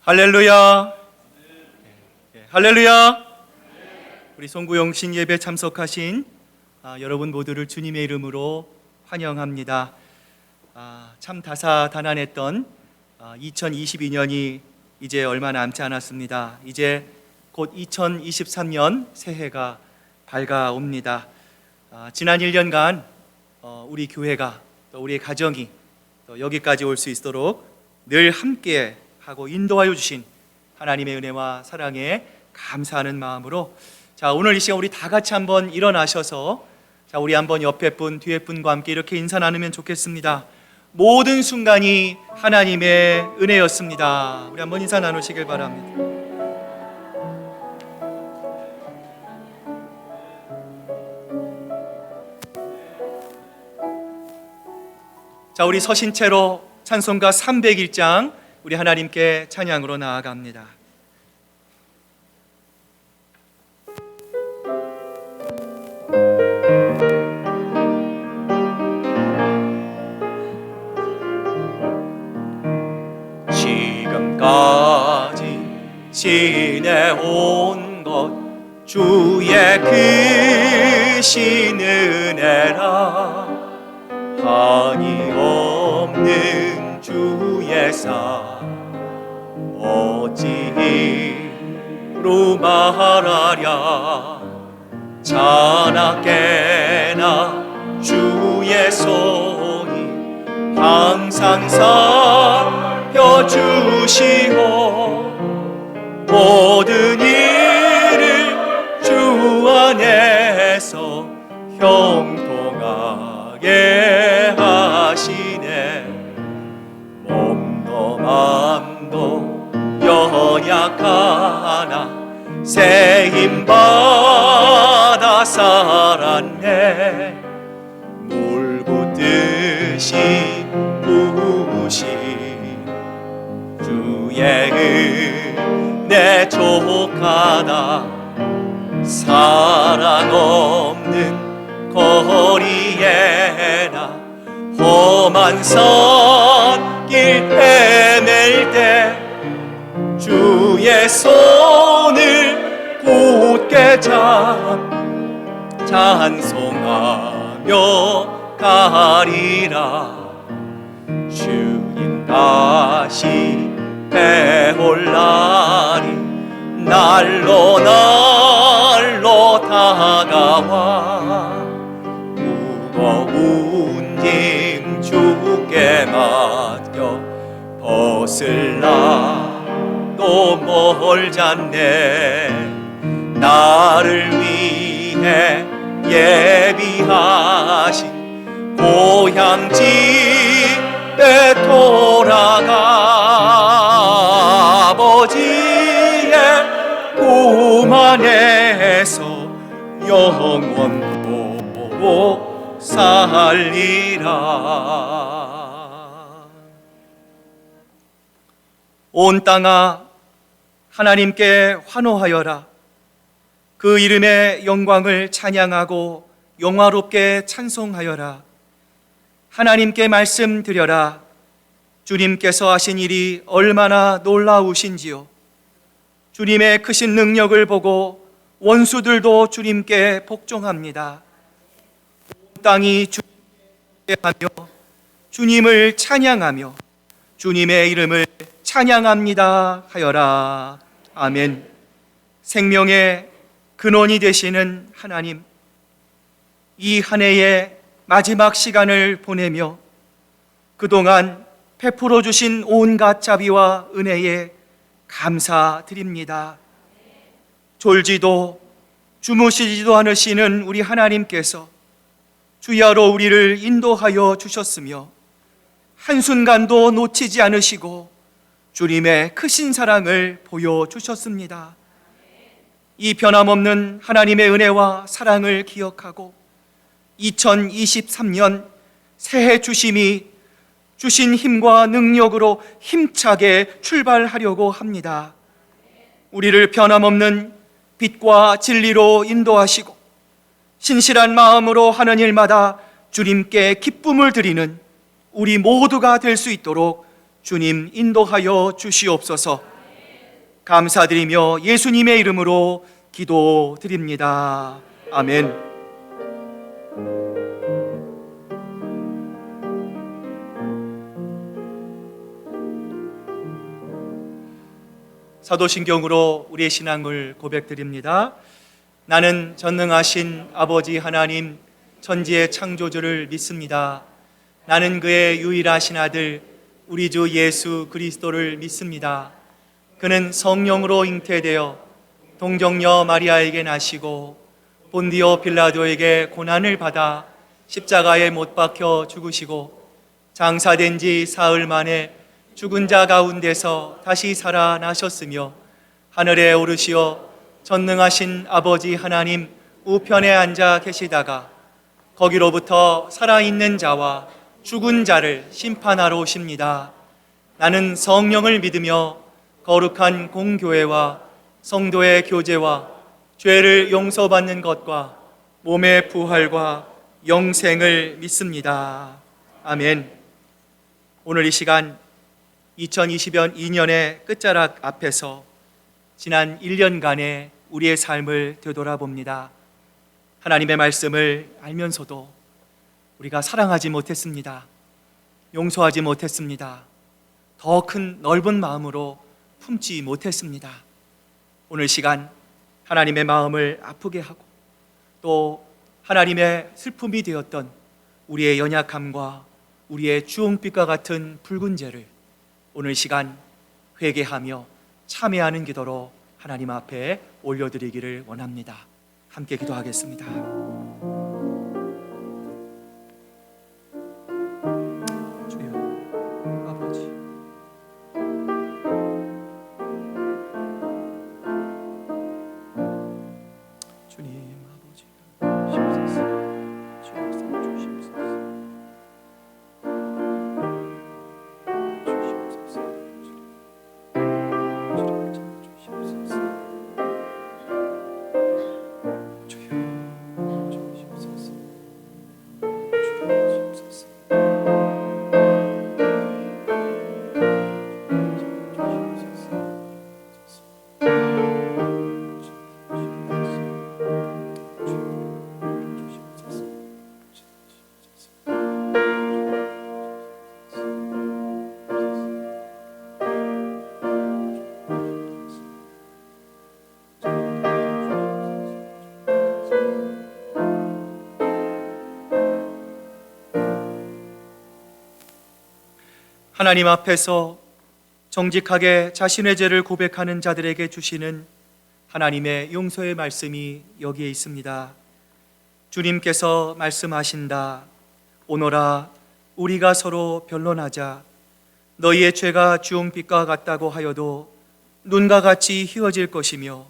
할렐루야. 할렐루야. 우리 송구영신 예배 참석하신 여러분 모두를 주님의 이름으로 환영합니다. 참 다사다난했던 2022년이 이제 얼마 남지 않았습니다. 이제 곧 2023년 새해가 밝아옵니다. 지난 1년간 우리 교회가 또 우리의 가정이 또 여기까지 올 수 있도록 늘 함께 하고 인도하여 주신 하나님의 은혜와 사랑에 감사하는 마음으로 오늘 이 시간 우리 다 같이 한번 일어나셔서 우리 한번 옆에 분 뒤에 분과 함께 이렇게 인사 나누면 좋겠습니다. 모든 순간이 하나님의 은혜였습니다. 우리 한번 인사 나누시길 바랍니다. 우리 서신 채로 찬송가 301장 우리 하나님께 찬양으로 나아갑니다. 지금까지 지내온 것 주의 크신 은혜라 한이 없는 주의 사 어찌로 말하랴 자나깨나 주의 손이 항상 살펴주시고 모든 일을 주 안에서 형통하게 하시네. 몸도 맘도 연약하나 새 힘 받아 살았네. 물 붓듯이 부으신 주의 은혜 족하다. 사랑 없는 거리에나 험한 산길 헤맬 때 주의 손을 굳게 찬송하며 가리라. 주님 다시 배올 날이 날로 다가와 무거운 짐 주께 맡겨 벗을 나도 멀잖네. 나를 위해 예비하신 고향 집에 돌아가 아버지의 꿈 안에서 영원토록 살리라. 온 땅아 하나님께 환호하여라. 그 이름의 영광을 찬양하고 영화롭게 찬송하여라. 하나님께 말씀드려라. 주님께서 하신 일이 얼마나 놀라우신지요. 주님의 크신 능력을 보고 원수들도 주님께 복종합니다. 땅이 주님께 하며 주님을 찬양하며 주님의 이름을 찬양합니다 하여라. 아멘. 생명의 근원이 되시는 하나님, 이 한 해의 마지막 시간을 보내며 그동안 베풀어 주신 온갖 자비와 은혜에 감사드립니다. 졸지도 주무시지도 않으시는 우리 하나님께서 주야로 우리를 인도하여 주셨으며 한순간도 놓치지 않으시고 주님의 크신 사랑을 보여주셨습니다. 이 변함없는 하나님의 은혜와 사랑을 기억하고 2023년 새해 주심이 주신 힘과 능력으로 힘차게 출발하려고 합니다. 우리를 변함없는 빛과 진리로 인도하시고 신실한 마음으로 하는 일마다 주님께 기쁨을 드리는 우리 모두가 될 수 있도록 주님 인도하여 주시옵소서. 감사드리며 예수님의 이름으로 기도드립니다. 아멘. 사도신경으로 우리의 신앙을 고백드립니다. 나는 전능하신 아버지 하나님 천지의 창조주를 믿습니다. 나는 그의 유일하신 아들 우리 주 예수 그리스도를 믿습니다. 그는 성령으로 잉태되어 동정녀 마리아에게 나시고 본디오 빌라도에게 고난을 받아 십자가에 못 박혀 죽으시고 장사된 지 사흘 만에 죽은 자 가운데서 다시 살아나셨으며 하늘에 오르시어 전능하신 아버지 하나님 우편에 앉아 계시다가 거기로부터 살아있는 자와 죽은 자를 심판하러 오십니다. 나는 성령을 믿으며 거룩한 공교회와 성도의 교제와 죄를 용서받는 것과 몸의 부활과 영생을 믿습니다. 아멘. 오늘 이 시간 2022년의 끝자락 앞에서 지난 1년간의 우리의 삶을 되돌아봅니다. 하나님의 말씀을 알면서도 우리가 사랑하지 못했습니다. 용서하지 못했습니다. 더 큰 넓은 마음으로 품지 못했습니다. 오늘 시간 하나님의 마음을 아프게 하고 또 하나님의 슬픔이 되었던 우리의 연약함과 우리의 주홍빛과 같은 붉은 죄를 오늘 시간 회개하며 참회하는 기도로 하나님 앞에 올려드리기를 원합니다. 함께 기도하겠습니다. 주여 아버지, 주님 아버지 주옵소서. 주여 주옵소서. 하나님 앞에서 정직하게 자신의 죄를 고백하는 자들에게 주시는 하나님의 용서의 말씀이 여기에 있습니다. 주님께서 말씀하신다. 오너라 우리가 서로 변론하자. 너희의 죄가 주홍빛과 같다고 하여도 눈과 같이 희어질 것이며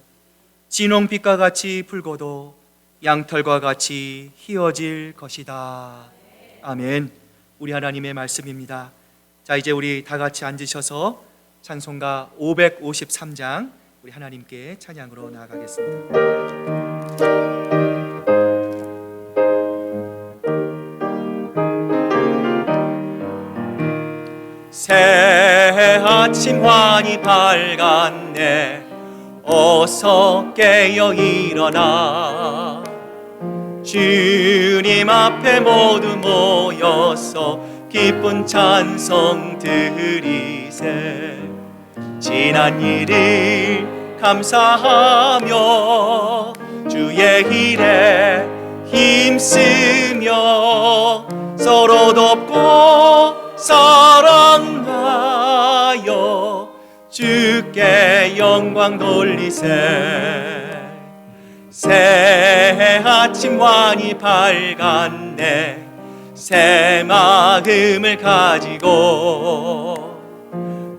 진홍빛과 같이 붉어도 양털과 같이 희어질 것이다. 아멘. 우리 하나님의 말씀입니다. 자, 이제 우리 다 같이 앉으셔서 찬송가 553장 우리 하나님께 찬양으로 나아가겠습니다. 새 아침 환히 밝았네. 어서 깨어 일어나. 주님 앞에 모두 모여서 기쁜 찬송 드리세. 지난 일을 감사하며 주의 일에 힘쓰며 서로 돕고 사랑하여 주께 영광 돌리세. 새 아침 환히 밝았네. 새 마음을 가지고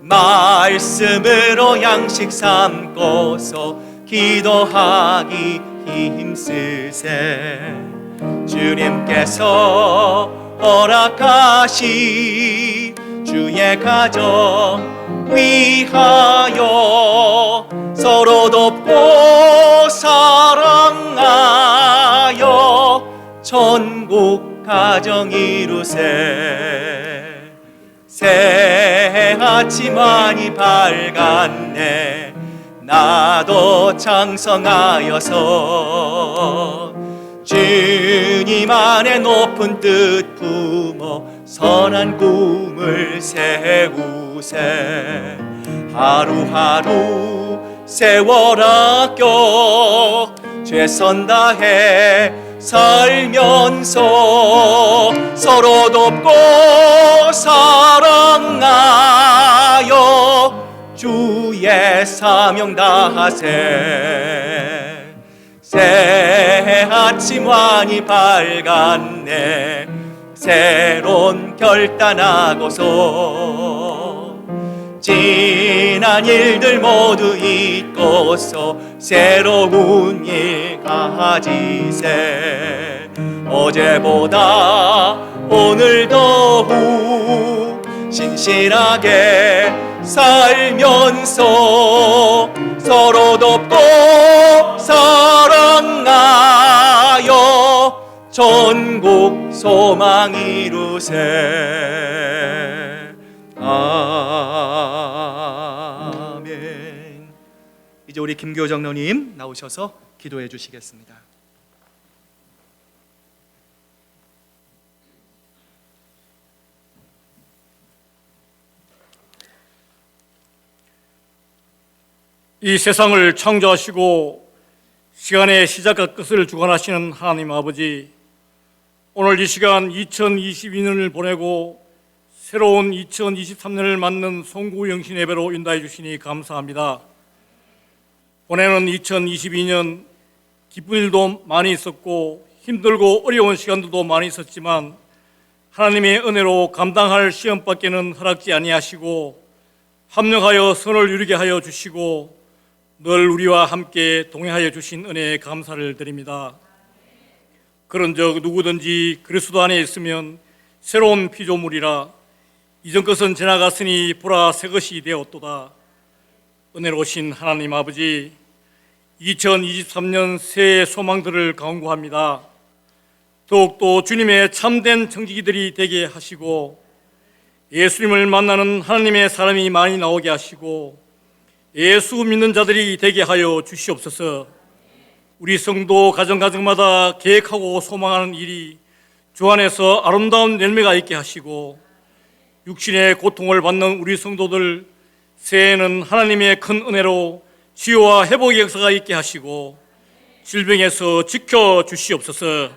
말씀으로 양식 삼고서 기도하기 힘쓰세. 주님께서 허락하신 주의 가정 위하여 서로 돕고 사랑하여 천국 가정 이루세. 새 아침 환히 밝았네. 나도 장성하여서 주님 안에 높은 뜻 품어 선한 꿈을 세우세. 하루하루 세월 아껴 최선 다해 살면서 서로 돕고 사랑하여 주의 사명 다하세. 새 아침 환히 밝았네. 새로운 결단하고서 지난 일들 모두 잊고서 새로운 일 가지세. 어제보다 오늘 더욱 신실하게 살면서 서로 돕고 사랑하여 전국 소망 이루세. 아멘. 이제 우리 김교정 장로님 나오셔서 기도해 주시겠습니다. 이 세상을 창조하시고 시간의 시작과 끝을 주관하시는 하나님 아버지, 오늘 이 시간 2022년을 보내고 새로운 2023년을 맞는 송구영신 예배로 인도해 주시니 감사합니다. 보내는 2022년 기쁜 일도 많이 있었고 힘들고 어려운 시간들도 많이 있었지만 하나님의 은혜로 감당할 시험밖에는 허락지 아니하시고 합력하여 선을 이루게 하여 주시고 늘 우리와 함께 동행하여 주신 은혜에 감사를 드립니다. 그런즉 누구든지 그리스도 안에 있으면 새로운 피조물이라 이전 것은 지나갔으니 보라 새 것이 되었도다. 은혜로우신 하나님 아버지, 2023년 새해 소망들을 강구합니다. 더욱더 주님의 참된 청지기들이 되게 하시고 예수님을 만나는 하나님의 사람이 많이 나오게 하시고 예수 믿는 자들이 되게 하여 주시옵소서. 우리 성도 가정마다 계획하고 소망하는 일이 주 안에서 아름다운 열매가 있게 하시고 육신의 고통을 받는 우리 성도들 새해에는 하나님의 큰 은혜로 치유와 회복의 역사가 있게 하시고 질병에서 지켜 주시옵소서.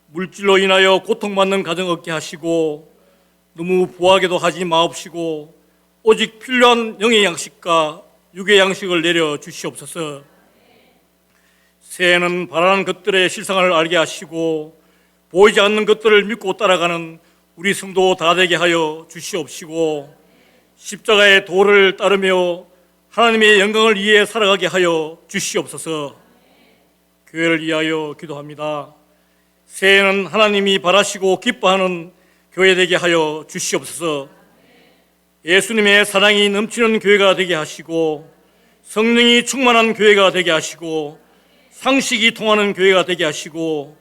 물질로 인하여 고통받는 가정 없게 하시고 너무 부하게도 하지 마옵시고 오직 필요한 영의 양식과 육의 양식을 내려 주시옵소서. 새해는 바라는 것들의 실상을 알게 하시고 보이지 않는 것들을 믿고 따라가는 우리 성도 다 되게 하여 주시옵시고 십자가의 도를 따르며 하나님의 영광을 위해 살아가게 하여 주시옵소서. 교회를 위하여 기도합니다. 새해는 하나님이 바라시고 기뻐하는 교회 되게 하여 주시옵소서. 예수님의 사랑이 넘치는 교회가 되게 하시고 성령이 충만한 교회가 되게 하시고 상식이 통하는 교회가 되게 하시고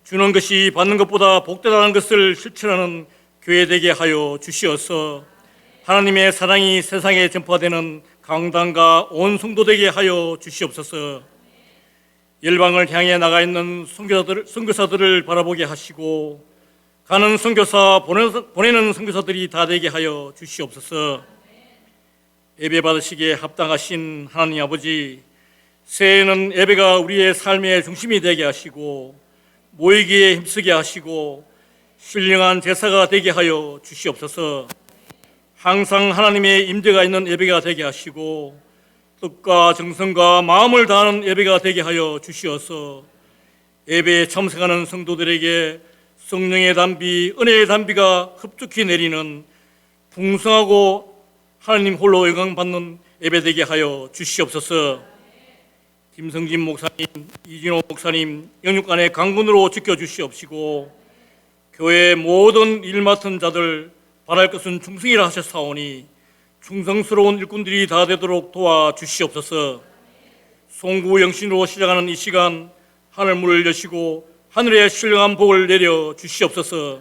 주는 것이 받는 것보다 복되다는 것을 실천하는 교회 되게 하여 주시어서 하나님의 사랑이 세상에 전파되는 강단과 온 성도 되게 하여 주시옵소서. 열방을 향해 나가 있는 선교사들을 바라보게 하시고 가는 선교사 보내는 선교사들이 다 되게 하여 주시옵소서. 예배 받으시기에 합당하신 하나님 아버지, 새해에는 예배가 우리의 삶의 중심이 되게 하시고 모이기에 힘쓰게 하시고 신령한 제사가 되게 하여 주시옵소서. 항상 하나님의 임재가 있는 예배가 되게 하시고 뜻과 정성과 마음을 다하는 예배가 되게 하여 주시어서 예배에 참석하는 성도들에게 성령의 담비, 은혜의 담비가 흡족히 내리는 풍성하고 하나님 홀로 영광 받는 예배 되게 하여 주시옵소서. 김성진 목사님, 이진호 목사님 영육간의 강군으로 지켜주시옵시고 교회의 모든 일 맡은 자들 바랄 것은 충성이라 하셨사오니 충성스러운 일꾼들이 다 되도록 도와주시옵소서. 송구 영신으로 시작하는 이 시간 하늘 문을 여시고 하늘의 신령한 복을 내려 주시옵소서.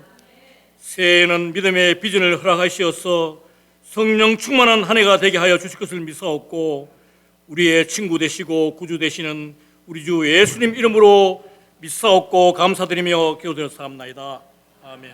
새해에는 믿음의 비전을 허락하시어서 성령 충만한 한 해가 되게 하여 주실 것을 믿사옵고 우리의 친구 되시고 구주 되시는 우리 주 예수님 이름으로 믿사옵고 감사드리며 기도드렸사옵나이다. 아멘.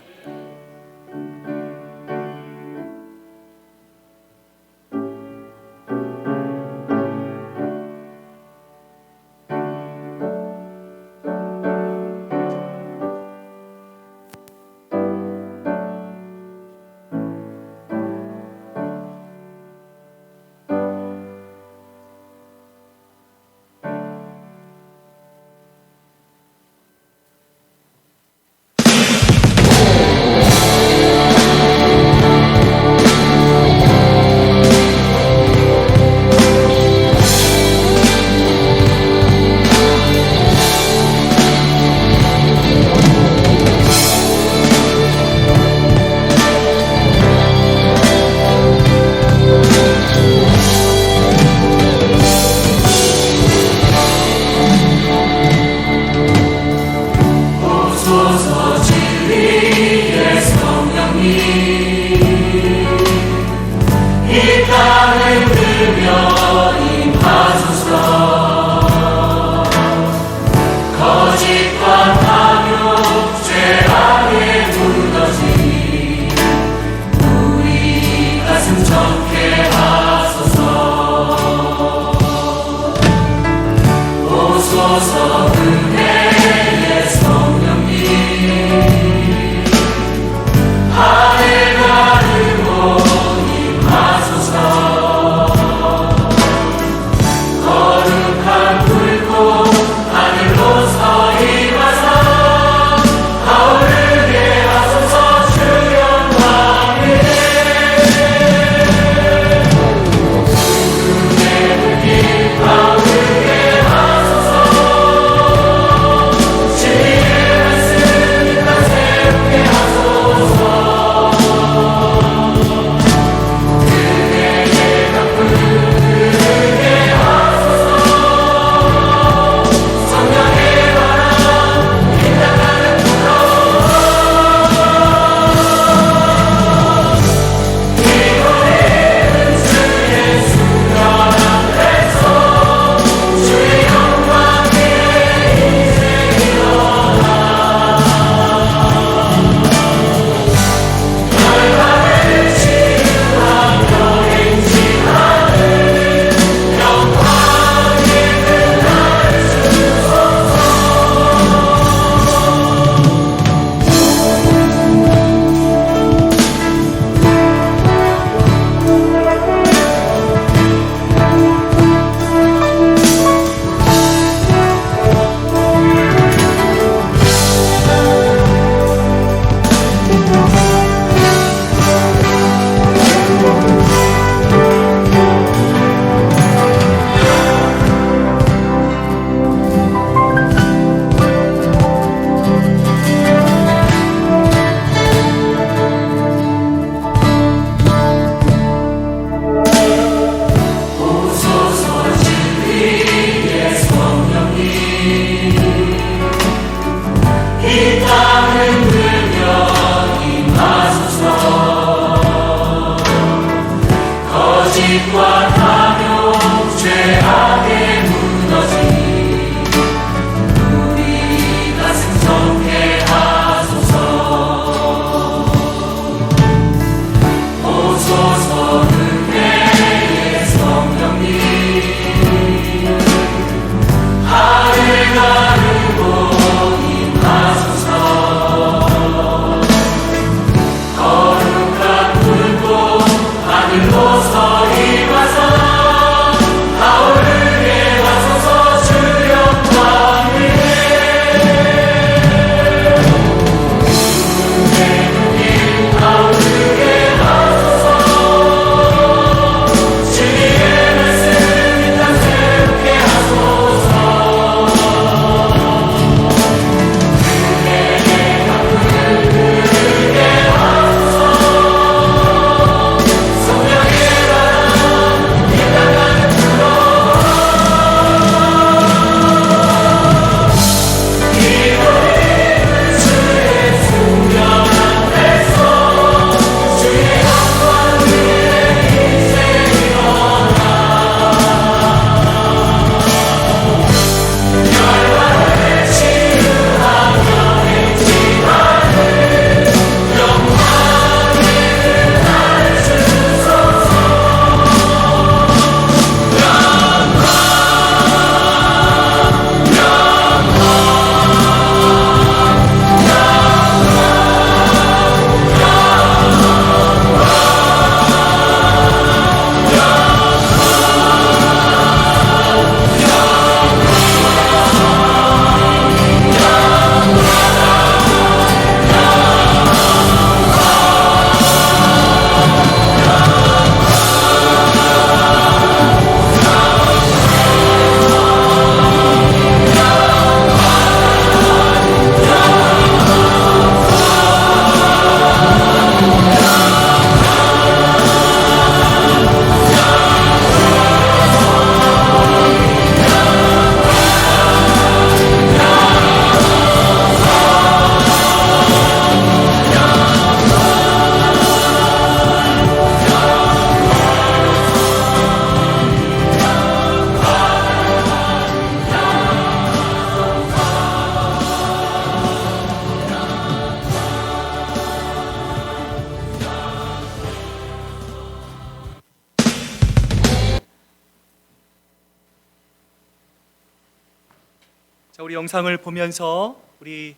자, 우리 영상을 보면서 우리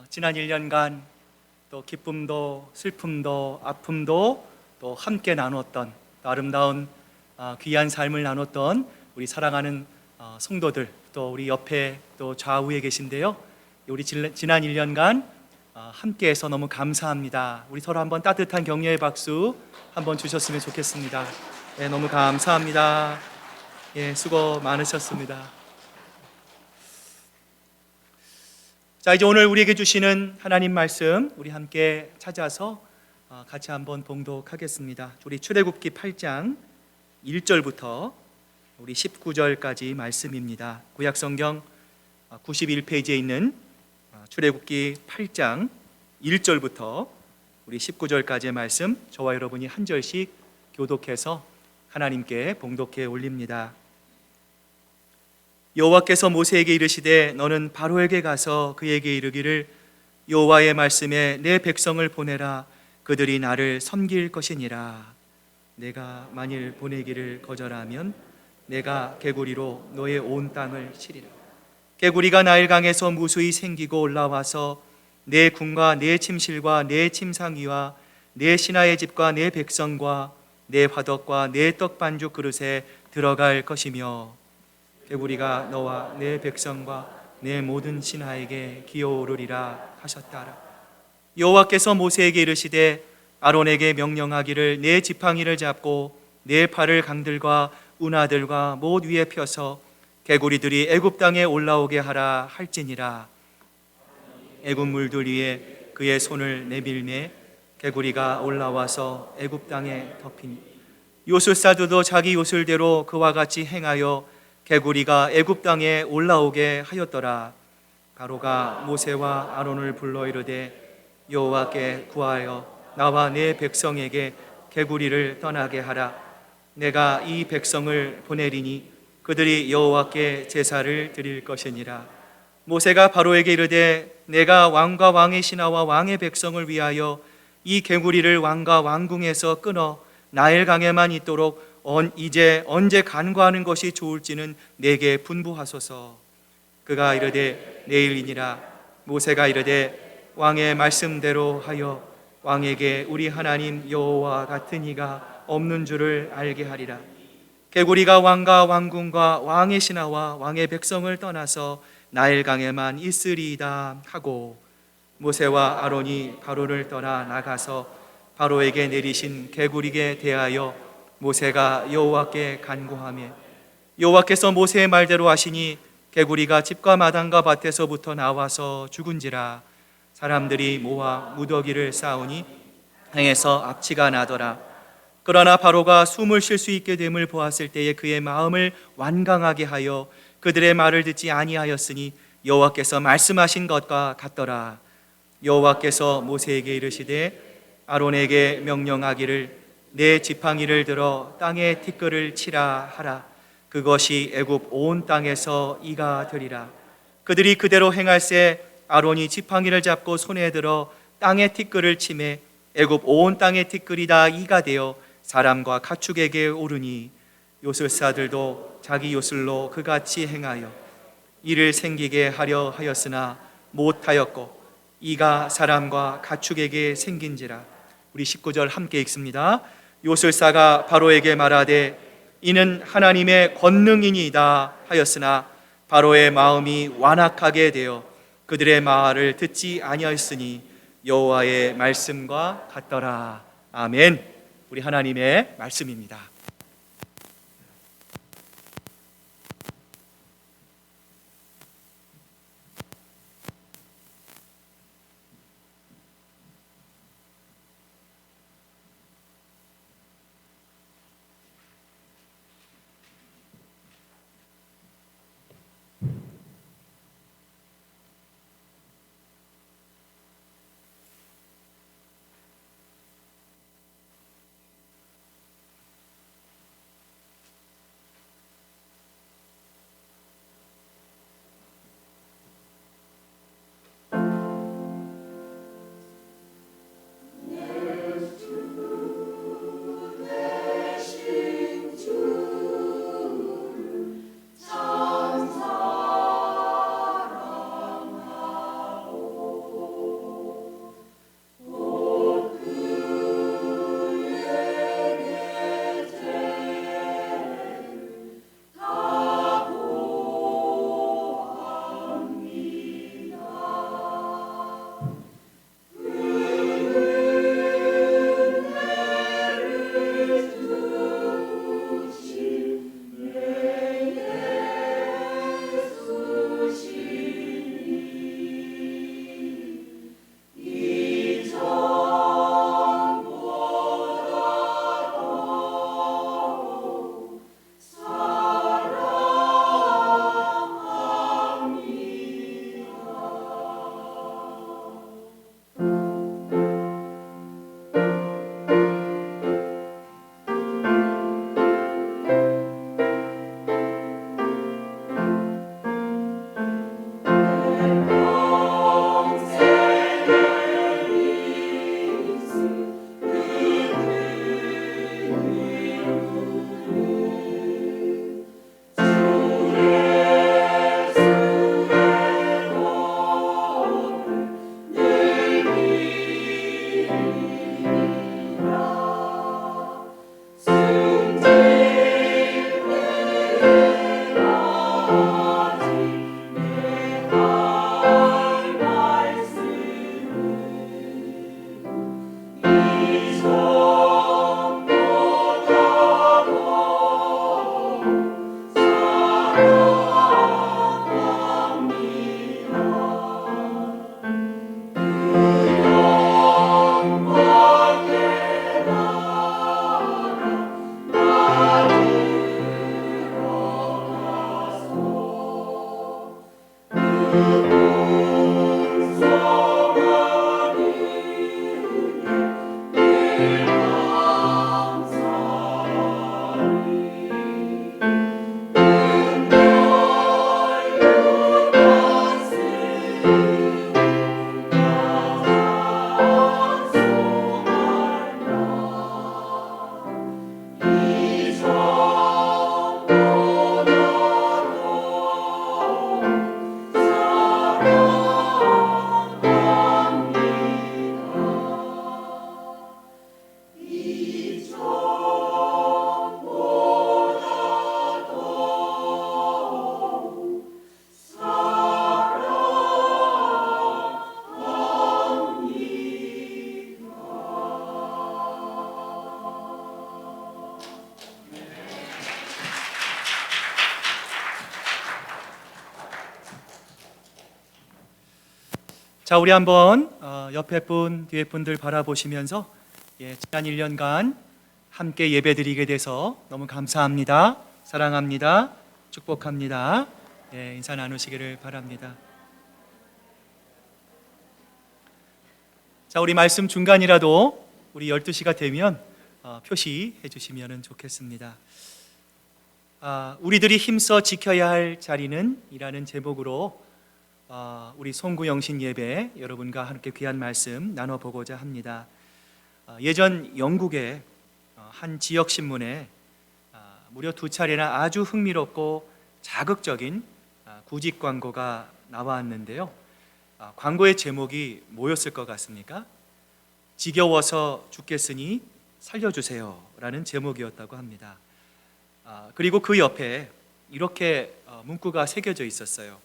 지난 1년간 또 기쁨도 슬픔도 아픔도 또 함께 나눴던 또 아름다운 귀한 삶을 나눴던 우리 사랑하는 성도들, 또 우리 옆에 또 좌우에 계신데요, 우리 지난 1년간 함께해서 너무 감사합니다. 우리 서로 한번 따뜻한 격려의 박수 한번 주셨으면 좋겠습니다. 네, 너무 감사합니다. 예, 수고 많으셨습니다. 자, 이제 오늘 우리에게 주시는 하나님 말씀 우리 함께 찾아서 같이 한번 봉독하겠습니다. 우리 출애굽기 8장 1절부터 우리 19절까지 말씀입니다. 구약성경 91페이지에 있는 출애굽기 8장 1절부터 우리 19절까지의 말씀, 저와 여러분이 한 절씩 교독해서 하나님께 봉독해 올립니다. 여호와께서 모세에게 이르시되 너는 바로에게 가서 그에게 이르기를 여호와의 말씀에 내 백성을 보내라. 그들이 나를 섬길 것이니라. 내가 만일 보내기를 거절하면 내가 개구리로 너의 온 땅을 치리라. 개구리가 나일강에서 무수히 생기고 올라와서 내 궁과 내 침실과 내 침상위와 내 신하의 집과 내 백성과 내 화덕과 내 떡반죽 그릇에 들어갈 것이며 개구리가 너와 내 백성과 내 모든 신하에게 기어오르리라 하셨다라. 여호와께서 모세에게 이르시되 아론에게 명령하기를 내 지팡이를 잡고 내 팔을 강들과 운하들과 못 위에 펴서 개구리들이 애굽 땅에 올라오게 하라 할지니라. 애굽 물들 위에 그의 손을 내밀매 개구리가 올라와서 애굽 땅에 덮이니 요술사도도 자기 요술대로 그와 같이 행하여 개구리가 애굽 땅에 올라오게 하였더라. 바로가 모세와 아론을 불러 이르되 여호와께 구하여 나와 내 백성에게 개구리를 떠나게 하라. 내가 이 백성을 보내리니 그들이 여호와께 제사를 드릴 것이니라. 모세가 바로에게 이르되 내가 왕과 왕의 신하와 왕의 백성을 위하여 이 개구리를 왕과 왕궁에서 끊어 나일강에만 있도록 이제 언제 간과하는 것이 좋을지는 내게 분부하소서. 그가 이르되 내일이니라. 모세가 이르되 왕의 말씀대로 하여 왕에게 우리 하나님 여호와 같은 이가 없는 줄을 알게 하리라. 개구리가 왕과 왕궁과 왕의 신하와 왕의 백성을 떠나서 나일강에만 있으리이다 하고 모세와 아론이 바로를 떠나 나가서 바로에게 내리신 개구리에 대하여 모세가 여호와께 간구하며 여호와께서 모세의 말대로 하시니 개구리가 집과 마당과 밭에서부터 나와서 죽은지라. 사람들이 모아 무더기를 쌓으니 땅에서 악취가 나더라. 그러나 바로가 숨을 쉴 수 있게 됨을 보았을 때에 그의 마음을 완강하게 하여 그들의 말을 듣지 아니하였으니 여호와께서 말씀하신 것과 같더라. 여호와께서 모세에게 이르시되 아론에게 명령하기를 내 지팡이를 들어 땅에 티끌을 치라 하라. 그것이 애굽 온 땅에서 이가 되리라. 그들이 그대로 행할세 아론이 지팡이를 잡고 손에 들어 땅에 티끌을 치매 애굽 온 땅의 티끌이 다 이가 되어 사람과 가축에게 오르니 요술사들도 자기 요술로 그같이 행하여 이를 생기게 하려 하였으나 못하였고 이가 사람과 가축에게 생긴지라. 우리 19절 함께 읽습니다. 요술사가 바로에게 말하되 이는 하나님의 권능이니이다 하였으나 바로의 마음이 완악하게 되어 그들의 말을 듣지 아니하였으니 여호와의 말씀과 같더라. 아멘. 우리 하나님의 말씀입니다. 자, 우리 한번 옆에 분, 뒤에 분들 바라보시면서 지난 1년간 함께 예배드리게 돼서 너무 감사합니다. 사랑합니다. 축복합니다. 인사 나누시기를 바랍니다. 자, 우리 말씀 중간이라도 우리 12시가 되면 표시해 주시면 좋겠습니다. 우리들이 힘써 지켜야 할 자리는 이라는 제목으로 우리 송구영신 예배 여러분과 함께 귀한 말씀 나눠보고자 합니다. 예전 영국의 한 지역 신문에 무려 2차례나 아주 흥미롭고 자극적인 구직 광고가 나왔는데요. 광고의 제목이 뭐였을 것 같습니까? 지겨워서 죽겠으니 살려주세요 라는 제목이었다고 합니다. 그리고 그 옆에 이렇게 문구가 새겨져 있었어요.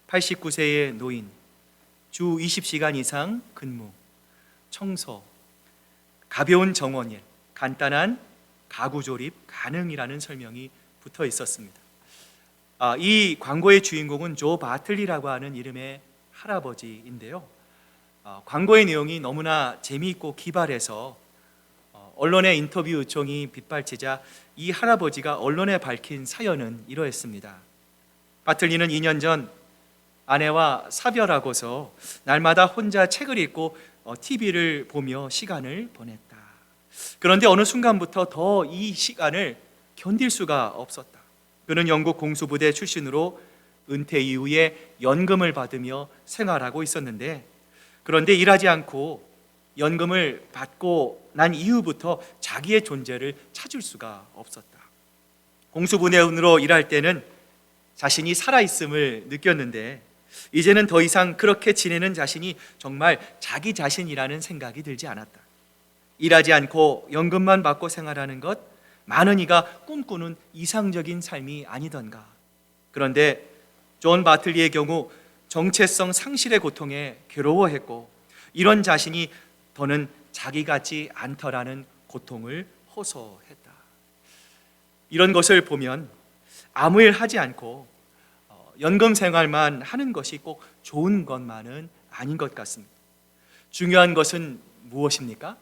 89세의 노인, 주 20시간 이상 근무, 청소, 가벼운 정원일, 간단한 가구 조립 가능이라는 설명이 붙어 있었습니다. 이 광고의 주인공은 조 바틀리라고 하는 이름의 할아버지인데요. 광고의 내용이 너무나 재미있고 기발해서 언론의 인터뷰 요청이 빗발치자 이 할아버지가 언론에 밝힌 사연은 이러했습니다. 바틀리는 2년 전 아내와 사별하고서 날마다 혼자 책을 읽고 TV를 보며 시간을 보냈다. 그런데 어느 순간부터 더 이 시간을 견딜 수가 없었다. 그는 영국 공수부대 출신으로 은퇴 이후에 연금을 받으며 생활하고 있었는데, 그런데 일하지 않고 연금을 받고 난 이후부터 자기의 존재를 찾을 수가 없었다. 공수부대원으로 일할 때는 자신이 살아있음을 느꼈는데 이제는 더 이상 그렇게 지내는 자신이 정말 자기 자신이라는 생각이 들지 않았다. 일하지 않고 연금만 받고 생활하는 것, 많은 이가 꿈꾸는 이상적인 삶이 아니던가. 그런데 존 바틀리의 경우 정체성 상실의 고통에 괴로워했고, 이런 자신이 더는 자기 같지 않더라는 고통을 호소했다. 이런 것을 보면 아무 일 하지 않고 연금 생활만 하는 것이 꼭 좋은 것만은 아닌 것 같습니다. 중요한 것은 무엇입니까?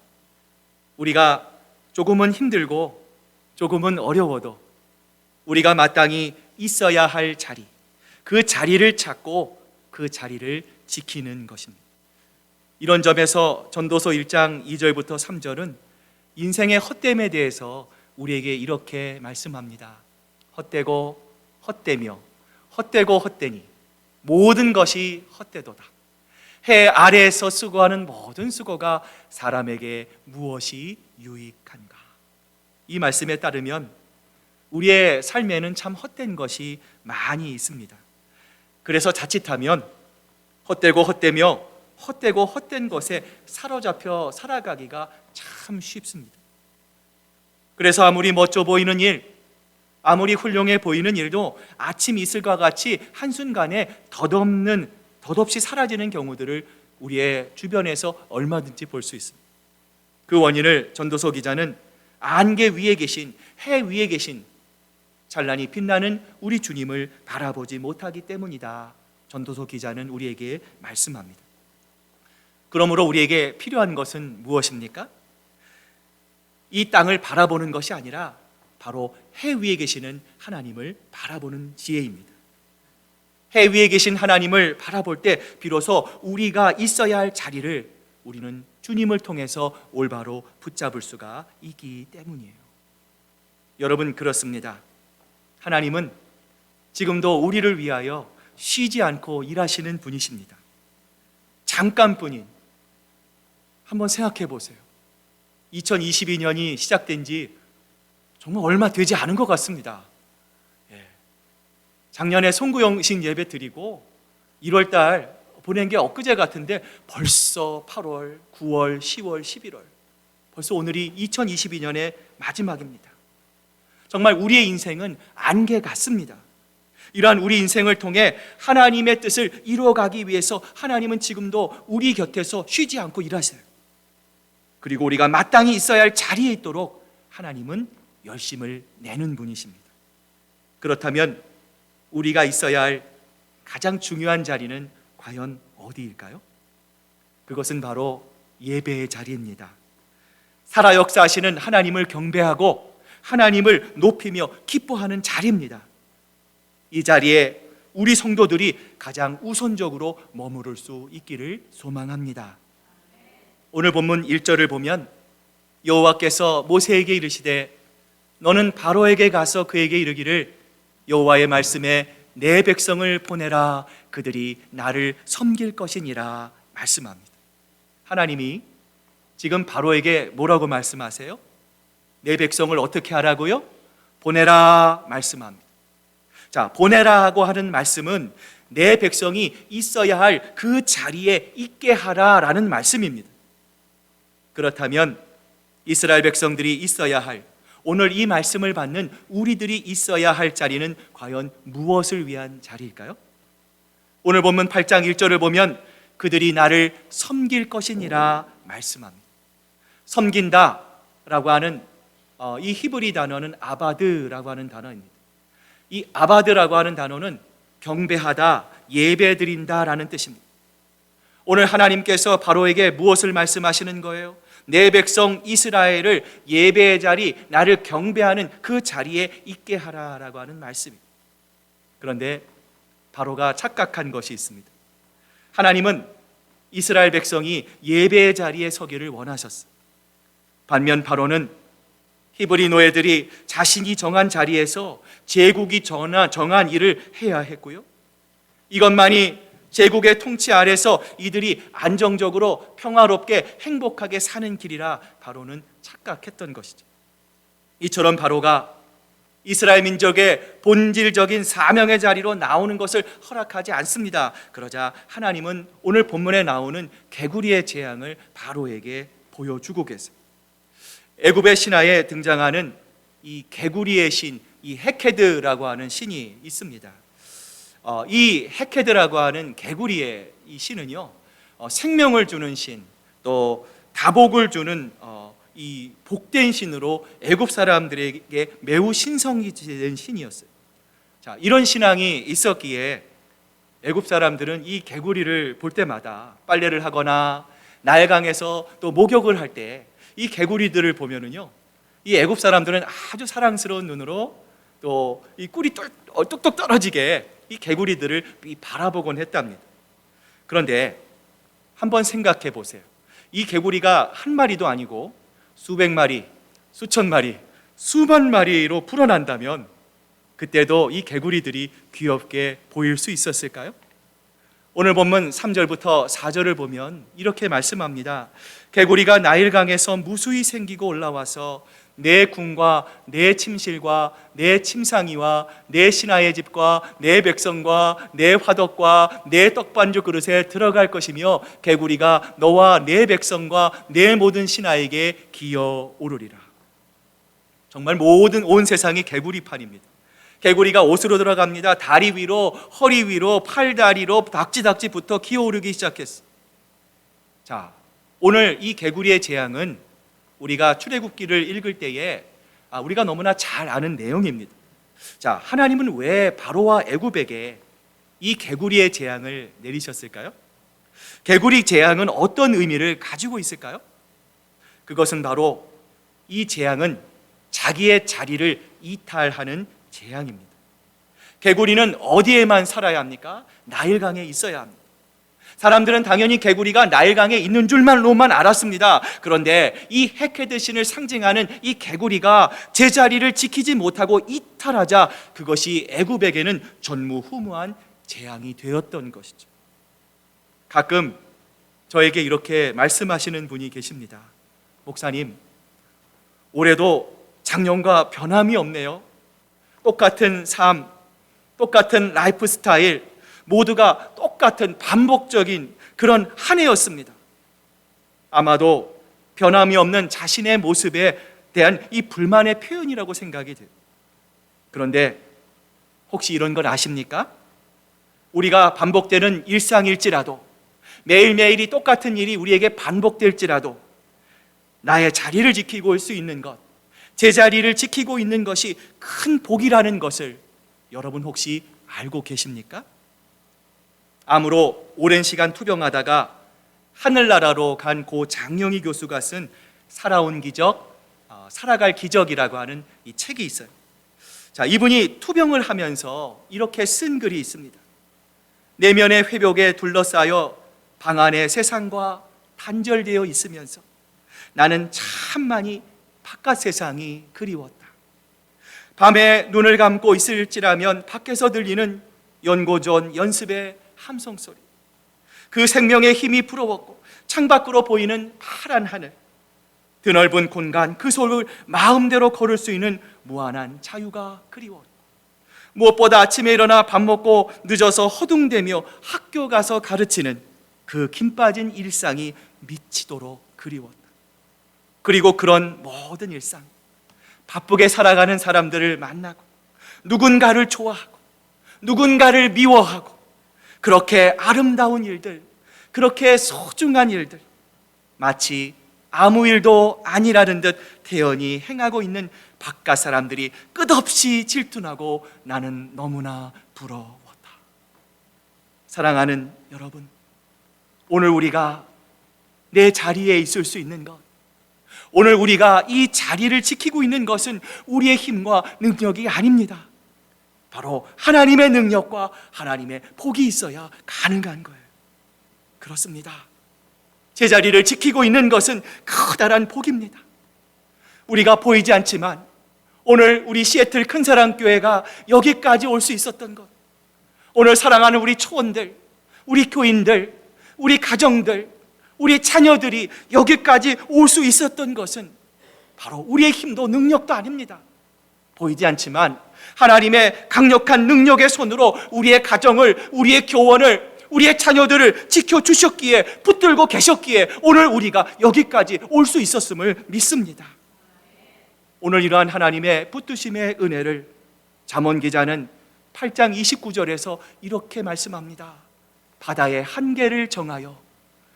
우리가 조금은 힘들고 조금은 어려워도 우리가 마땅히 있어야 할 자리, 그 자리를 찾고 그 자리를 지키는 것입니다. 이런 점에서 전도서 1장 2절부터 3절은 인생의 헛됨에 대해서 우리에게 이렇게 말씀합니다. 헛되고 헛되며 헛되고 헛되니 모든 것이 헛되도다. 해 아래에서 수고하는 모든 수고가 사람에게 무엇이 유익한가? 이 말씀에 따르면 우리의 삶에는 참 헛된 것이 많이 있습니다. 그래서 자칫하면 헛되고 헛되며 헛되고 헛된 것에 사로잡혀 살아가기가 참 쉽습니다. 그래서 아무리 멋져 보이는 일, 아무리 훌륭해 보이는 일도 아침 이슬과 같이 한순간에 덧없이 사라지는 경우들을 우리의 주변에서 얼마든지 볼 수 있습니다. 그 원인을 전도서 기자는 안개 위에 계신, 해 위에 계신 찬란히 빛나는 우리 주님을 바라보지 못하기 때문이다. 전도서 기자는 우리에게 말씀합니다. 그러므로 우리에게 필요한 것은 무엇입니까? 이 땅을 바라보는 것이 아니라 바로 해 위에 계시는 하나님을 바라보는 지혜입니다. 해 위에 계신 하나님을 바라볼 때 비로소 우리가 있어야 할 자리를 우리는 주님을 통해서 올바로 붙잡을 수가 있기 때문이에요. 여러분, 그렇습니다. 하나님은 지금도 우리를 위하여 쉬지 않고 일하시는 분이십니다. 잠깐뿐인, 한번 생각해 보세요. 2022년이 시작된 지 정말 얼마 되지 않은 것 같습니다. 작년에 송구영신 예배 드리고 1월 달 보낸 게 엊그제 같은데 벌써 8월, 9월, 10월, 11월, 벌써 오늘이 2022년의 마지막입니다. 정말 우리의 인생은 안개 같습니다. 이러한 우리 인생을 통해 하나님의 뜻을 이루어가기 위해서 하나님은 지금도 우리 곁에서 쉬지 않고 일하세요. 그리고 우리가 마땅히 있어야 할 자리에 있도록 하나님은 열심을 내는 분이십니다. 그렇다면 우리가 있어야 할 가장 중요한 자리는 과연 어디일까요? 그것은 바로 예배의 자리입니다. 살아 역사하시는 하나님을 경배하고 하나님을 높이며 기뻐하는 자리입니다. 이 자리에 우리 성도들이 가장 우선적으로 머무를 수 있기를 소망합니다. 오늘 본문 1절을 보면 여호와께서 모세에게 이르시되 너는 바로에게 가서 그에게 이르기를 여호와의 말씀에 내 백성을 보내라 그들이 나를 섬길 것이니라 말씀합니다. 하나님이 지금 바로에게 뭐라고 말씀하세요? 내 백성을 어떻게 하라고요? 보내라 말씀합니다. 자, 보내라고 하는 말씀은 내 백성이 있어야 할 그 자리에 있게 하라라는 말씀입니다. 그렇다면 이스라엘 백성들이 있어야 할, 오늘 이 말씀을 받는 우리들이 있어야 할 자리는 과연 무엇을 위한 자리일까요? 오늘 본문 8장 1절을 보면 그들이 나를 섬길 것이니라 말씀합니다. 섬긴다라고 하는 이 히브리 단어는 아바드라고 하는 단어입니다. 이 아바드라고 하는 단어는 경배하다, 예배드린다라는 뜻입니다. 오늘 하나님께서 바로에게 무엇을 말씀하시는 거예요? 내 백성 이스라엘을 예배의 자리, 나를 경배하는 그 자리에 있게 하라라고 하는 말씀입니다. 그런데 바로가 착각한 것이 있습니다. 하나님은 이스라엘 백성이 예배의 자리에 서기를 원하셨어요. 반면 바로는 히브리 노예들이 자신이 정한 자리에서 제국이 정한 일을 해야 했고요. 이것만이 제국의 통치 아래서 이들이 안정적으로 평화롭게 행복하게 사는 길이라 바로는 착각했던 것이죠. 이처럼 바로가 이스라엘 민족의 본질적인 사명의 자리로 나오는 것을 허락하지 않습니다. 그러자 하나님은 오늘 본문에 나오는 개구리의 재앙을 바로에게 보여주고 계세요. 애굽의 신화에 등장하는 이 개구리의 신, 이 헤케드라고 하는 신이 있습니다. 이 헤케드라고 하는 개구리의 이 신은요, 생명을 주는 신, 또 다복을 주는 이 복된 신으로 애굽 사람들에게 매우 신성시된 신이었어요. 자, 이런 신앙이 있었기에 애굽 사람들은 이 개구리를 볼 때마다 빨래를 하거나 나일강에서 또 목욕을 할 때 이 개구리들을 보면은요, 이 애굽 사람들은 아주 사랑스러운 눈으로 또 이 꿀이 뚝뚝 떨어지게 이 개구리들을 바라보곤 했답니다. 그런데 한번 생각해 보세요. 이 개구리가 한 마리도 아니고 수백 마리, 수천 마리, 수만 마리로 불어난다면 그때도 이 개구리들이 귀엽게 보일 수 있었을까요? 오늘 본문 3절부터 4절을 보면 이렇게 말씀합니다. 개구리가 나일강에서 무수히 생기고 올라와서 내 궁과 내 침실과 내 침상이와 내 신하의 집과 내 백성과 내 화덕과 내 떡반죽 그릇에 들어갈 것이며 개구리가 너와 내 백성과 내 모든 신하에게 기어오르리라. 정말 모든 온 세상이 개구리판입니다. 개구리가 옷으로 들어갑니다. 다리 위로, 허리 위로, 팔다리로 닥지닥지부터 기어오르기 시작했어. 자, 오늘 이 개구리의 재앙은 우리가 출애굽기를 읽을 때에 우리가 너무나 잘 아는 내용입니다. 자, 하나님은 왜 바로와 애굽에게 이 개구리의 재앙을 내리셨을까요? 개구리 재앙은 어떤 의미를 가지고 있을까요? 그것은 바로 이 재앙은 자기의 자리를 이탈하는 재앙입니다. 개구리는 어디에만 살아야 합니까? 나일강에 있어야 합니다. 사람들은 당연히 개구리가 나일강에 있는 줄만로만 알았습니다. 그런데 이 헤케드 신을 상징하는 이 개구리가 제자리를 지키지 못하고 이탈하자 그것이 애굽에게는 전무후무한 재앙이 되었던 것이죠. 가끔 저에게 이렇게 말씀하시는 분이 계십니다. 목사님, 올해도 작년과 변함이 없네요. 똑같은 삶, 똑같은 라이프 스타일, 모두가 똑같은 반복적인 그런 한 해였습니다. 아마도 변함이 없는 자신의 모습에 대한 이 불만의 표현이라고 생각이 돼요. 그런데 혹시 이런 걸 아십니까? 우리가 반복되는 일상일지라도, 매일매일이 똑같은 일이 우리에게 반복될지라도 나의 자리를 지키고 올 수 있는 것, 제 자리를 지키고 있는 것이 큰 복이라는 것을 여러분 혹시 알고 계십니까? 암으로 오랜 시간 투병하다가 하늘나라로 간 고 장영희 교수가 쓴 살아온 기적, 살아갈 기적이라고 하는 이 책이 있어요. 자, 이분이 투병을 하면서 이렇게 쓴 글이 있습니다. 내면의 회복에 둘러싸여 방 안의 세상과 단절되어 있으면서 나는 참 많이 바깥 세상이 그리웠다. 밤에 눈을 감고 있을지라면 밖에서 들리는 연고전 연습의 함성소리, 그 생명의 힘이 부러웠고 창밖으로 보이는 파란 하늘, 드넓은 공간, 그 속을 마음대로 걸을 수 있는 무한한 자유가 그리웠고, 무엇보다 아침에 일어나 밥 먹고 늦어서 허둥대며 학교 가서 가르치는 그 김 빠진 일상이 미치도록 그리웠다. 그리고 그런 모든 일상, 바쁘게 살아가는 사람들을 만나고 누군가를 좋아하고 누군가를 미워하고, 그렇게 아름다운 일들, 그렇게 소중한 일들, 마치 아무 일도 아니라는 듯 태연히 행하고 있는 바깥 사람들이 끝없이 질투나고 나는 너무나 부러웠다. 사랑하는 여러분, 오늘 우리가 내 자리에 있을 수 있는 것, 오늘 우리가 이 자리를 지키고 있는 것은 우리의 힘과 능력이 아닙니다. 바로 하나님의 능력과 하나님의 복이 있어야 가능한 거예요. 그렇습니다. 제자리를 지키고 있는 것은 커다란 복입니다. 우리가 보이지 않지만 오늘 우리 시애틀 큰사랑교회가 여기까지 올 수 있었던 것, 오늘 사랑하는 우리 초원들, 우리 교인들, 우리 가정들, 우리 자녀들이 여기까지 올 수 있었던 것은 바로 우리의 힘도 능력도 아닙니다. 보이지 않지만 하나님의 강력한 능력의 손으로 우리의 가정을, 우리의 교원을, 우리의 자녀들을 지켜주셨기에, 붙들고 계셨기에 오늘 우리가 여기까지 올 수 있었음을 믿습니다. 오늘 이러한 하나님의 붙드심의 은혜를 잠언 기자는 8장 29절에서 이렇게 말씀합니다. 바다의 한계를 정하여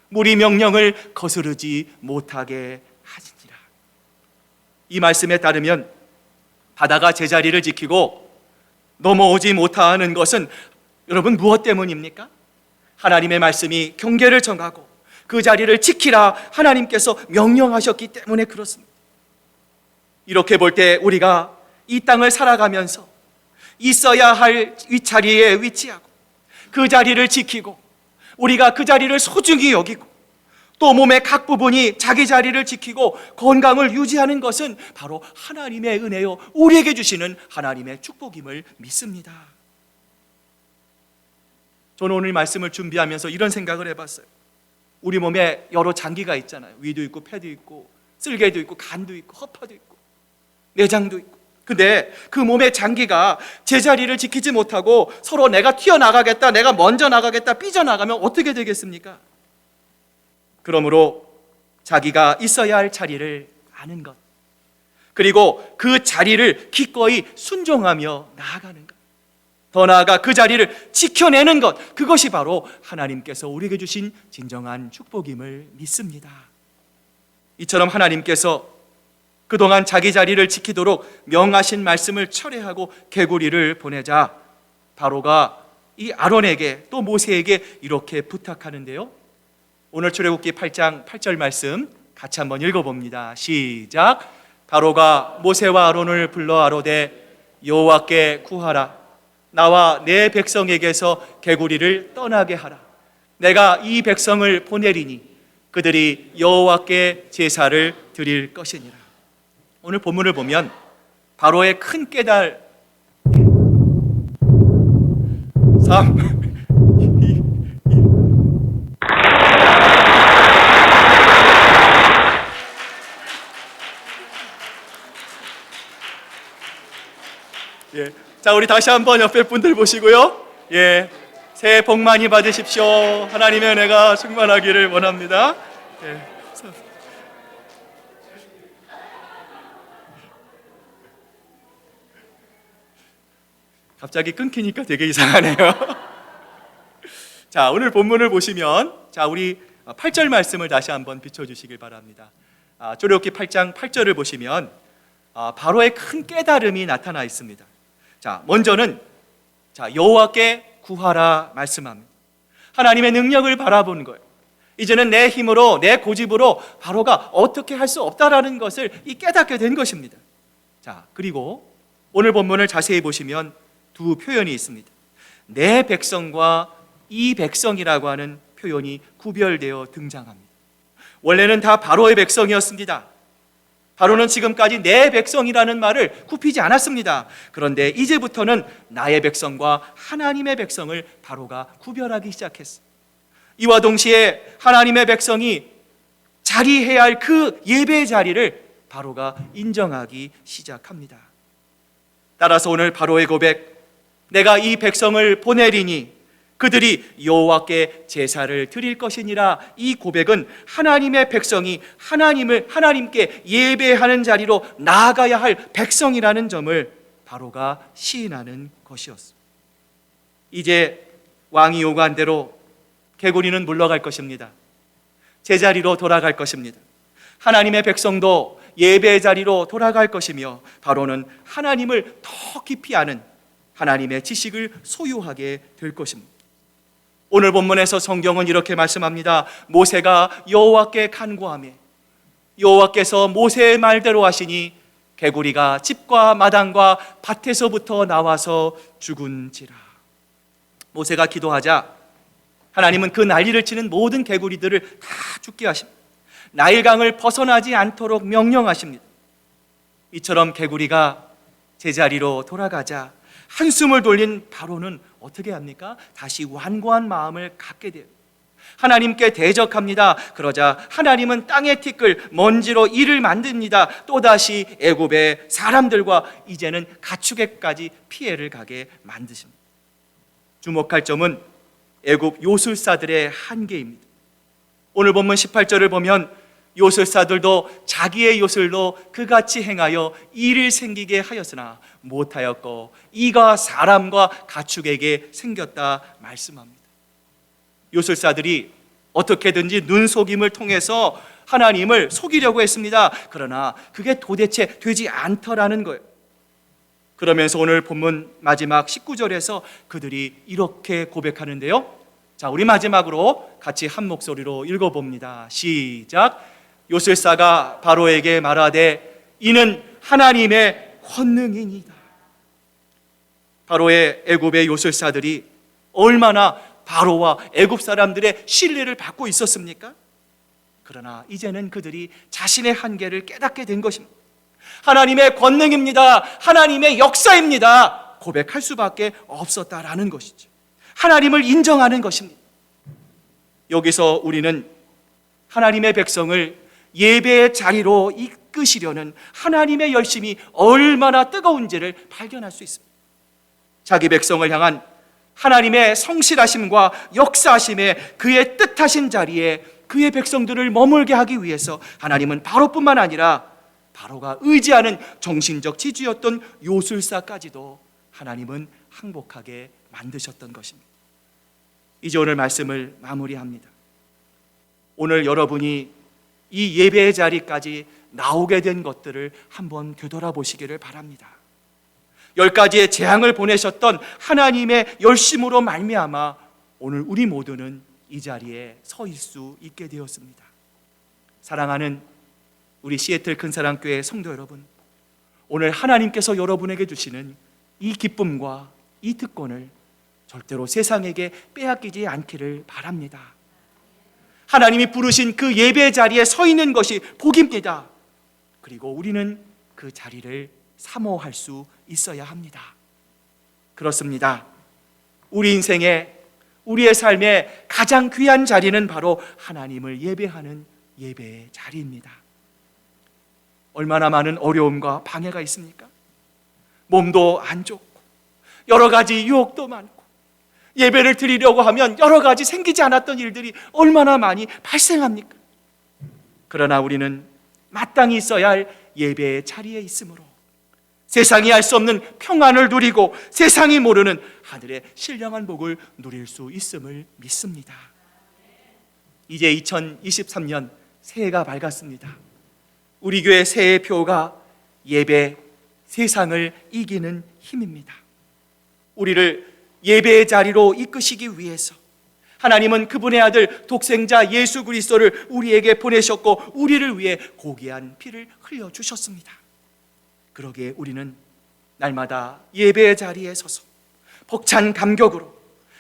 물이 명령을 거스르지 못하게 하시니라. 이 말씀에 따르면 바다가 제자리를 지키고 넘어오지 못하는 것은 여러분 무엇 때문입니까? 하나님의 말씀이 경계를 정하고 그 자리를 지키라 하나님께서 명령하셨기 때문에 그렇습니다. 이렇게 볼 때 우리가 이 땅을 살아가면서 있어야 할 위자리에 위치하고 그 자리를 지키고 우리가 그 자리를 소중히 여기고 또 몸의 각 부분이 자기 자리를 지키고 건강을 유지하는 것은 바로 하나님의 은혜요, 우리에게 주시는 하나님의 축복임을 믿습니다. 저는 오늘 말씀을 준비하면서 이런 생각을 해봤어요. 우리 몸에 여러 장기가 있잖아요. 위도 있고 폐도 있고 쓸개도 있고 간도 있고 허파도 있고 내장도 있고. 근데 그 몸의 장기가 제자리를 지키지 못하고 서로 내가 튀어나가겠다, 내가 먼저 나가겠다 삐져나가면 어떻게 되겠습니까? 그러므로 자기가 있어야 할 자리를 아는 것, 그리고 그 자리를 기꺼이 순종하며 나아가는 것, 더 나아가 그 자리를 지켜내는 것, 그것이 바로 하나님께서 우리에게 주신 진정한 축복임을 믿습니다. 이처럼 하나님께서 그동안 자기 자리를 지키도록 명하신 말씀을 철회하고 개구리를 보내자 바로가 이 아론에게 또 모세에게 이렇게 부탁하는데요, 오늘 출애굽기 8장 8절 말씀 같이 한번 읽어봅니다. 시작. 바로가 모세와 아론을 불러 아뢰되 여호와께 구하라. 나와 내 백성에게서 개구리를 떠나게 하라. 내가 이 백성을 보내리니 그들이 여호와께 제사를 드릴 것이니라. 오늘 본문을 보면 바로의 큰 깨달 3 예. 자, 우리 다시 한번 옆에 분들 보시고요. 예. 새해 복 많이 받으십시오. 하나님의 은혜가 충만하기를 원합니다. 예. 갑자기 끊기니까 되게 이상하네요. 자, 오늘 본문을 보시면 자, 우리 8절 말씀을 다시 한번 비춰 주시길 바랍니다. 출애굽기 8장 8절을 보시면 바로의 큰 깨달음이 나타나 있습니다. 자, 먼저는 여호와께 구하라 말씀합니다. 하나님의 능력을 바라보는 거예요. 이제는 내 힘으로 내 고집으로 바로가 어떻게 할 수 없다라는 것을 깨닫게 된 것입니다. 자, 그리고 오늘 본문을 자세히 보시면 두 표현이 있습니다. 내 백성과 이 백성이라고 하는 표현이 구별되어 등장합니다. 원래는 다 바로의 백성이었습니다. 바로는 지금까지 내 백성이라는 말을 굽히지 않았습니다. 그런데 이제부터는 나의 백성과 하나님의 백성을 바로가 구별하기 시작했습니다. 이와 동시에 하나님의 백성이 자리해야 할 그 예배의 자리를 바로가 인정하기 시작합니다. 따라서 오늘 바로의 고백, 내가 이 백성을 보내리니 그들이 여호와께 제사를 드릴 것이니라. 이 고백은 하나님의 백성이 하나님께 예배하는 자리로 나아가야 할 백성이라는 점을 바로가 시인하는 것이었습니다. 이제 왕이 요구한 대로 개구리는 물러갈 것입니다. 제자리로 돌아갈 것입니다. 하나님의 백성도 예배의 자리로 돌아갈 것이며 바로는 하나님을 더 깊이 아는 하나님의 지식을 소유하게 될 것입니다. 오늘 본문에서 성경은 이렇게 말씀합니다. 모세가 여호와께 간구하며 여호와께서 모세의 말대로 하시니 개구리가 집과 마당과 밭에서부터 나와서 죽은지라. 모세가 기도하자 하나님은 그 난리를 치는 모든 개구리들을 다 죽게 하십니다. 나일강을 벗어나지 않도록 명령하십니다. 이처럼 개구리가 제자리로 돌아가자 한숨을 돌린 바로는 어떻게 합니까? 다시 완고한 마음을 갖게 돼요. 하나님께 대적합니다. 그러자 하나님은 땅의 티끌 먼지로 이를 만듭니다. 또다시 애굽의 사람들과 이제는 가축에까지 피해를 가게 만드십니다. 주목할 점은 애굽 요술사들의 한계입니다. 오늘 본문 18절을 보면 요술사들도 자기의 요술로 그같이 행하여 일을 생기게 하였으나 못하였고 이가 사람과 가축에게 생겼다 말씀합니다. 요술사들이 어떻게든지 눈속임을 통해서 하나님을 속이려고 했습니다. 그러나 그게 도대체 되지 않더라는 거예요. 그러면서 오늘 본문 마지막 19절에서 그들이 이렇게 고백하는데요. 자, 우리 마지막으로 같이 한 목소리로 읽어봅니다. 시작. 요술사가 바로에게 말하되 이는 하나님의 권능이니이다. 바로의 애굽의 요술사들이 얼마나 바로와 애굽 사람들의 신뢰를 받고 있었습니까? 그러나 이제는 그들이 자신의 한계를 깨닫게 된 것입니다. 하나님의 권능입니다. 하나님의 역사입니다. 고백할 수밖에 없었다라는 것이죠. 하나님을 인정하는 것입니다. 여기서 우리는 하나님의 백성을 예배의 자리로 이끄시려는 하나님의 열심이 얼마나 뜨거운지를 발견할 수 있습니다. 자기 백성을 향한 하나님의 성실하심과 역사하심에 그의 뜻하신 자리에 그의 백성들을 머물게 하기 위해서 하나님은 바로뿐만 아니라 바로가 의지하는 정신적 지주였던 요술사까지도 하나님은 항복하게 만드셨던 것입니다. 이제 오늘 말씀을 마무리합니다. 오늘 여러분이 이 예배의 자리까지 나오게 된 것들을 한번 되돌아보시기를 바랍니다. 10가지의 재앙을 보내셨던 하나님의 열심으로 말미암아 오늘 우리 모두는 이 자리에 서 있을 수 있게 되었습니다. 사랑하는 우리 시애틀 큰사랑교회 성도 여러분, 오늘 하나님께서 여러분에게 주시는 이 기쁨과 이 특권을 절대로 세상에게 빼앗기지 않기를 바랍니다. 하나님이 부르신 그 예배 자리에 서 있는 것이 복입니다. 그리고 우리는 그 자리를 사모할 수 있어야 합니다. 그렇습니다. 우리 인생에, 우리의 삶에 가장 귀한 자리는 바로 하나님을 예배하는 예배의 자리입니다. 얼마나 많은 어려움과 방해가 있습니까? 몸도 안 좋고 여러 가지 유혹도 많고 예배를 드리려고 하면 여러 가지 생기지 않았던 일들이 얼마나 많이 발생합니까? 그러나 우리는 마땅히 있어야 할 예배의 자리에 있으므로 세상이 알 수 없는 평안을 누리고 세상이 모르는 하늘의 신령한 복을 누릴 수 있음을 믿습니다. 이제 2023년 새해가 밝았습니다. 우리 교회 새해 표가 예배, 세상을 이기는 힘입니다. 우리를 예배의 자리로 이끄시기 위해서 하나님은 그분의 아들 독생자 예수 그리스도를 우리에게 보내셨고 우리를 위해 고귀한 피를 흘려주셨습니다. 그러기에 우리는 날마다 예배의 자리에 서서 벅찬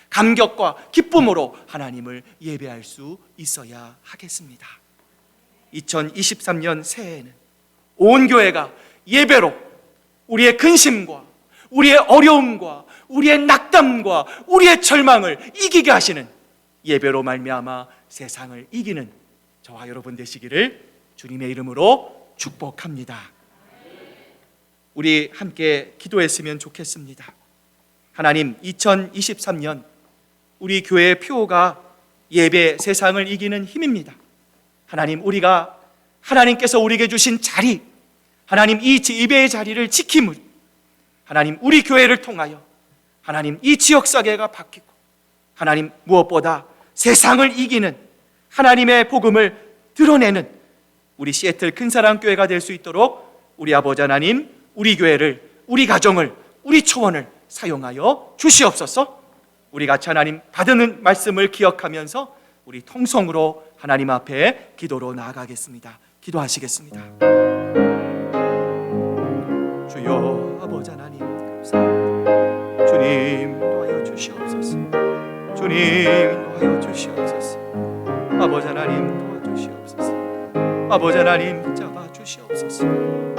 감격과 기쁨으로 하나님을 예배할 수 있어야 하겠습니다. 2023년 새해에는 온 교회가 예배로 우리의 근심과 우리의 어려움과 우리의 낙담과 우리의 절망을 이기게 하시는 예배로 말미암아 세상을 이기는 저와 여러분 되시기를 주님의 이름으로 축복합니다. 우리 함께 기도했으면 좋겠습니다. 하나님, 2023년 우리 교회의 표가 예배, 세상을 이기는 힘입니다. 하나님, 우리가 하나님께서 우리에게 주신 자리, 하나님 이 예배의 자리를 지킴을, 하나님 우리 교회를 통하여 하나님 이 지역사회가 바뀌고 하나님 무엇보다 세상을 이기는 하나님의 복음을 드러내는 우리 시애틀 큰사랑교회가 될 수 있도록 우리 아버지 하나님, 우리 교회를, 우리 가정을, 우리 초원을 사용하여 주시옵소서. 우리 같이 하나님 받은 말씀을 기억하면서 우리 통성으로 하나님 앞에 기도로 나아가겠습니다. 기도하시겠습니다. 주여 아버지 하나님 감사합니다. 주님 인도하여 주시옵소서. 주님 인도하여 주시옵소서. 아버지 하나님 도와주시옵소서. 아버지 하나님 붙잡아 주시옵소서.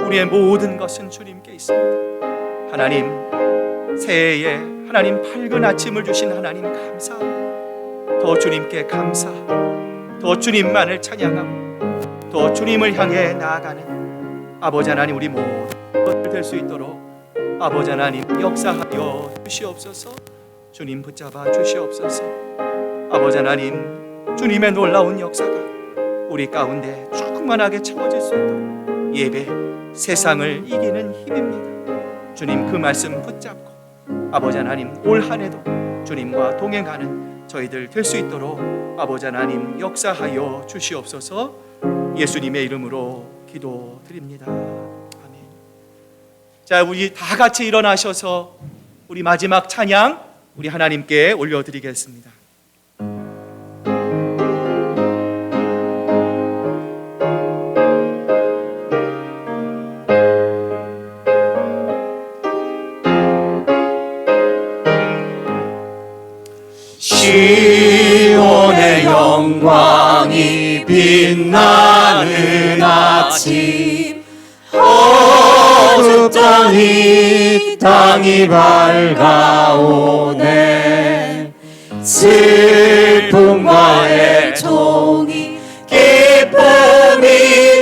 우리의 모든 것은 주님께 있습니다. 하나님 새해에 하나님 밝은 아침을 주신 하나님 감사합니다. 더 주님께 감사하고 더 주님만을 찬양하고 더 주님을 향해 나아가는 아버지 하나님 우리 모든 것을 될 수 있도록 아버지 하나님 역사하여 주시옵소서. 주님 붙잡아 주시옵소서. 아버지 하나님 주님의 놀라운 역사가 우리 가운데 충만하게 채워질 수 있도록 예배, 세상을 이기는 힘입니다. 주님 그 말씀 붙잡고 아버지 하나님 올 한해도 주님과 동행하는 저희들 될 수 있도록 아버지 하나님 역사하여 주시옵소서. 예수님의 이름으로 기도드립니다. 아멘. 자, 우리 다 같이 일어나셔서 우리 마지막 찬양 우리 하나님께 올려드리겠습니다. 시온의 영광이 빛나는 아침 어둡던 이 땅이 밝아오네 슬픔과 애통이 기쁨이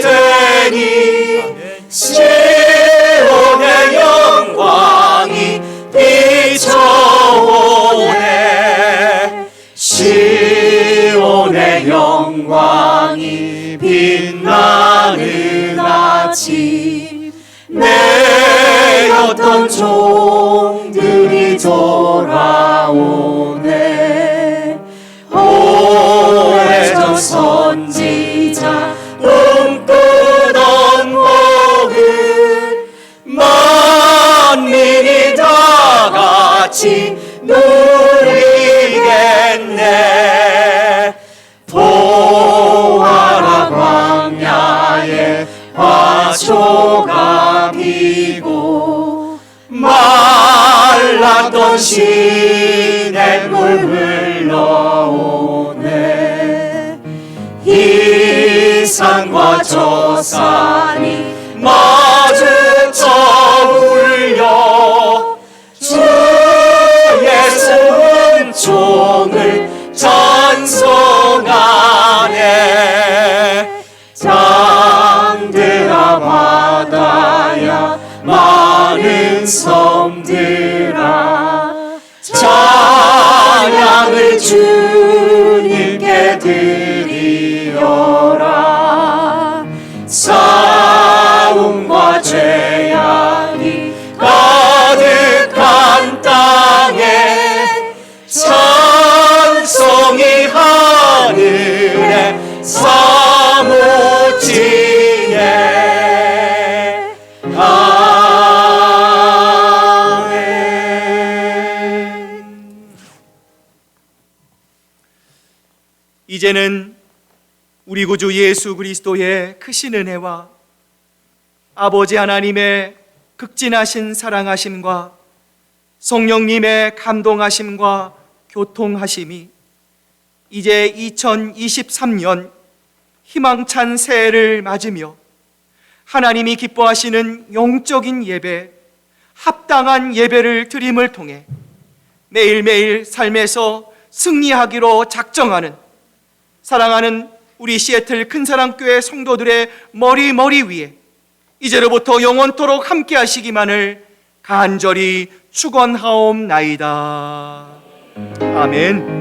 되니 시온의 영광이 비춰오네 시온의 영광이 빛나는 아침 내였던 종들이 돌아오네 오래전 선지자 꿈꾸던 복을 만민이 다 같이 누리겠네 보아라 광야에 화초가 피고 말라 맑던 시냇물 흘러오네. 이 산과 저 산이 마주쳐 울려 주의 순종을 찬송하네. 땅들아 바다야 많은 섬들아 찬양을 주님께 드리어라. 싸움과 죄악이 가득한 땅에 찬송이 하늘에 사무치네. 아멘. 이제는 우리 구주 예수 그리스도의 크신 은혜와 아버지 하나님의 극진하신 사랑하심과 성령님의 감동하심과 교통하심이 이제 2023년 희망찬 새해를 맞으며 하나님이 기뻐하시는 영적인 예배, 합당한 예배를 드림을 통해 매일매일 삶에서 승리하기로 작정하는 사랑하는 우리 시애틀 큰사랑교회 성도들의 머리 위에 이제로부터 영원토록 함께 하시기만을 간절히 축원하옵나이다. 아멘.